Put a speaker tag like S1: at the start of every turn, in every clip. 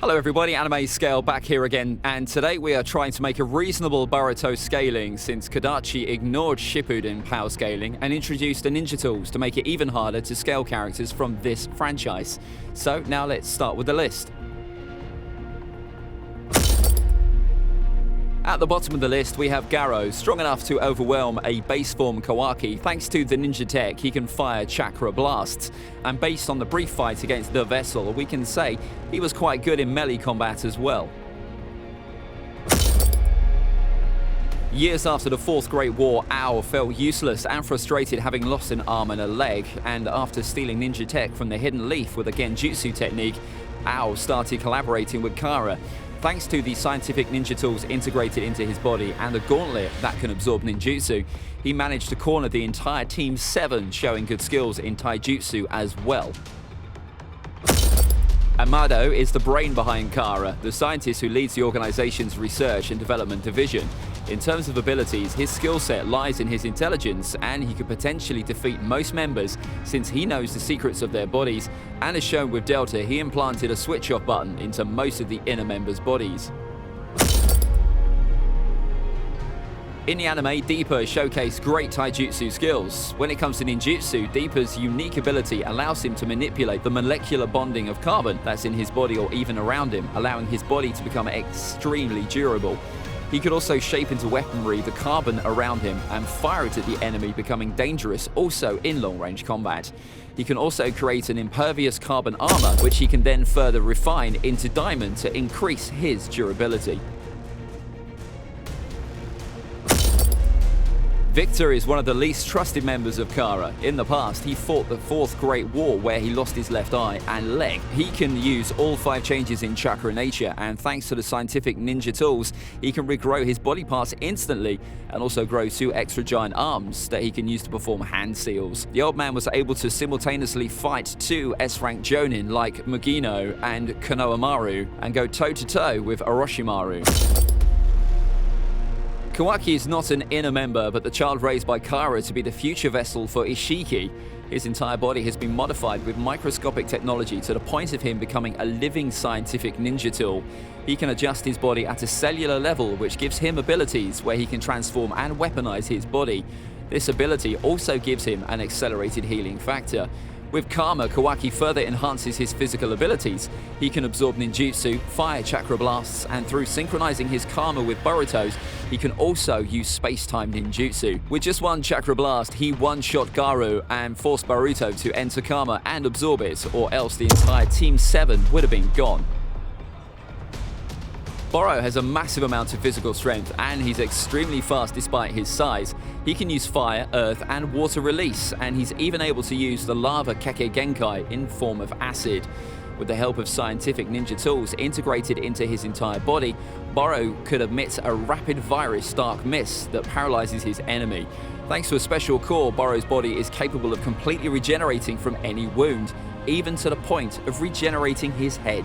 S1: Hello everybody, AnimeScale back here again, and today we are trying to make a reasonable Boruto scaling since Kodachi ignored Shippuden power scaling and introduced the ninja tools to make it even harder to scale characters from this franchise. So now let's start with the list. At the bottom of the list, we have Garrow, strong enough to overwhelm a base form Kawaki. Thanks to the ninja tech, he can fire chakra blasts. And based on the brief fight against the vessel, we can say he was quite good in melee combat as well. Years after the Fourth Great War, Ao felt useless and frustrated, having lost an arm and a leg. And after stealing ninja tech from the Hidden Leaf with a genjutsu technique, Ao started collaborating with Kara. Thanks to the scientific ninja tools integrated into his body and a gauntlet that can absorb ninjutsu, he managed to corner the entire Team 7, showing good skills in taijutsu as well. Amado is the brain behind Kara, the scientist who leads the organization's research and development division. In terms of abilities, his skill set lies in his intelligence, and he could potentially defeat most members since he knows the secrets of their bodies, and as shown with Delta, he implanted a switch-off button into most of the inner members' bodies. In the anime, Deepa showcased great taijutsu skills. When it comes to ninjutsu, Deepa's unique ability allows him to manipulate the molecular bonding of carbon that's in his body or even around him, allowing his body to become extremely durable. He could also shape into weaponry the carbon around him and fire it at the enemy, becoming dangerous also in long-range combat. He can also create an impervious carbon armor, which he can then further refine into diamond to increase his durability. Victor is one of the least trusted members of Kara. In the past, he fought the Fourth Great War where he lost his left eye and leg. He can use all 5 changes in chakra nature, and thanks to the scientific ninja tools, he can regrow his body parts instantly and also grow 2 extra giant arms that he can use to perform hand seals. The old man was able to simultaneously fight 2 S-rank jonin like Mugino and Konohamaru and go toe-to-toe with Orochimaru. Kawaki is not an inner member, but the child raised by Kara to be the future vessel for Ishiki. His entire body has been modified with microscopic technology to the point of him becoming a living scientific ninja tool. He can adjust his body at a cellular level, which gives him abilities where he can transform and weaponize his body. This ability also gives him an accelerated healing factor. With Karma, Kawaki further enhances his physical abilities. He can absorb ninjutsu, fire chakra blasts, and through synchronizing his Karma with Boruto's, he can also use space-time ninjutsu. With just 1 chakra blast, he one-shot Garrow and forced Boruto to enter Karma and absorb it, or else the entire Team 7 would have been gone. Boruto has a massive amount of physical strength, and he's extremely fast despite his size. He can use fire, earth, and water release, and he's even able to use the lava Keke Genkai in form of acid. With the help of scientific ninja tools integrated into his entire body, Boruto could emit a rapid virus dark mist that paralyzes his enemy. Thanks to a special core, Boruto's body is capable of completely regenerating from any wound, even to the point of regenerating his head.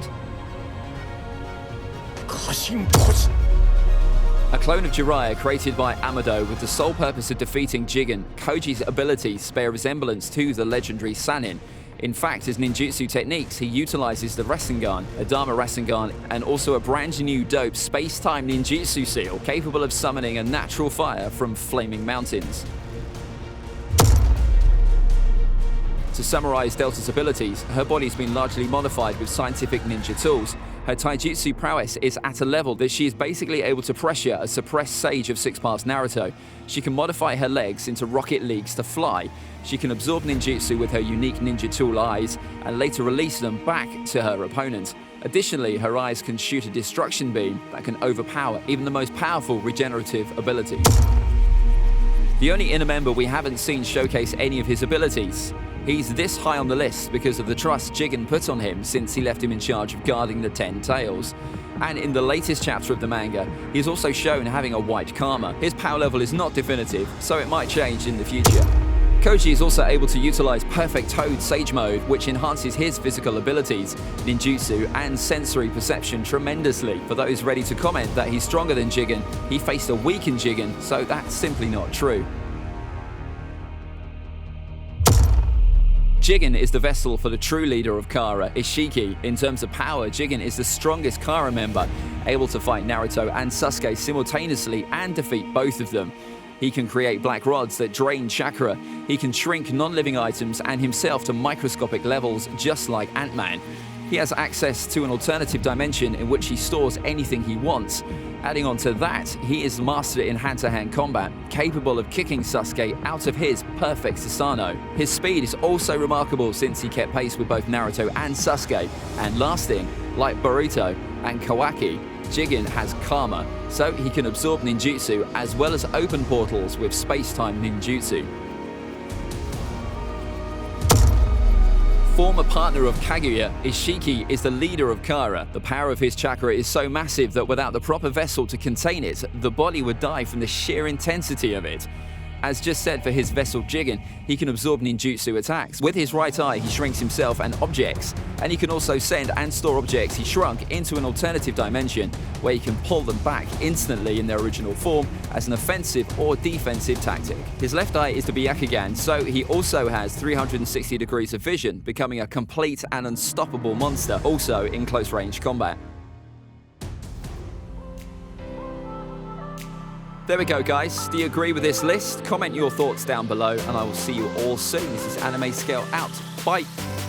S1: A clone of Jiraiya created by Amado with the sole purpose of defeating Jigen, Koji's abilities bear resemblance to the legendary Sannin. In fact, his ninjutsu techniques, he utilizes the Rasengan, a Dharma Rasengan, and also a brand new dope space-time ninjutsu seal capable of summoning a natural fire from flaming mountains. To summarize Delta's abilities, her body's been largely modified with scientific ninja tools. Her taijutsu prowess is at a level that she is basically able to pressure a suppressed sage of 6 parts Naruto. She can modify her legs into rocket leagues to fly. She can absorb ninjutsu with her unique ninja tool eyes and later release them back to her opponent. Additionally, her eyes can shoot a destruction beam that can overpower even the most powerful regenerative abilities. The only inner member we haven't seen showcase any of his abilities. He's this high on the list because of the trust Jigen put on him since he left him in charge of guarding the 10 Tails. And in the latest chapter of the manga, he's also shown having a white Karma. His power level is not definitive, so it might change in the future. Koji is also able to utilize Perfect Toad Sage Mode, which enhances his physical abilities, ninjutsu, and sensory perception tremendously. For those ready to comment that he's stronger than Jigen, he faced a weakened Jigen, so that's simply not true. Jigen is the vessel for the true leader of Kara, Ishiki. In terms of power, Jigen is the strongest Kara member, able to fight Naruto and Sasuke simultaneously and defeat both of them. He can create black rods that drain chakra. He can shrink non-living items and himself to microscopic levels, just like Ant-Man. He has access to an alternative dimension in which he stores anything he wants. Adding on to that, he is master in hand-to-hand combat, capable of kicking Sasuke out of his perfect Susanoo. His speed is also remarkable since he kept pace with both Naruto and Sasuke. And lasting, like Boruto and Kawaki, Jigen has karma, so he can absorb ninjutsu as well as open portals with space-time ninjutsu. Former partner of Kaguya, Ishiki is the leader of Kara. The power of his chakra is so massive that without the proper vessel to contain it, the body would die from the sheer intensity of it. As just said for his vessel Jigen, he can absorb ninjutsu attacks. With his right eye, he shrinks himself and objects, and he can also send and store objects he shrunk into an alternative dimension, where he can pull them back instantly in their original form as an offensive or defensive tactic. His left eye is the Byakugan, so he also has 360 degrees of vision, becoming a complete and unstoppable monster, also in close-range combat. There we go, guys. Do you agree with this list? Comment your thoughts down below, and I will see you all soon. This is AnimeScale out. Bye.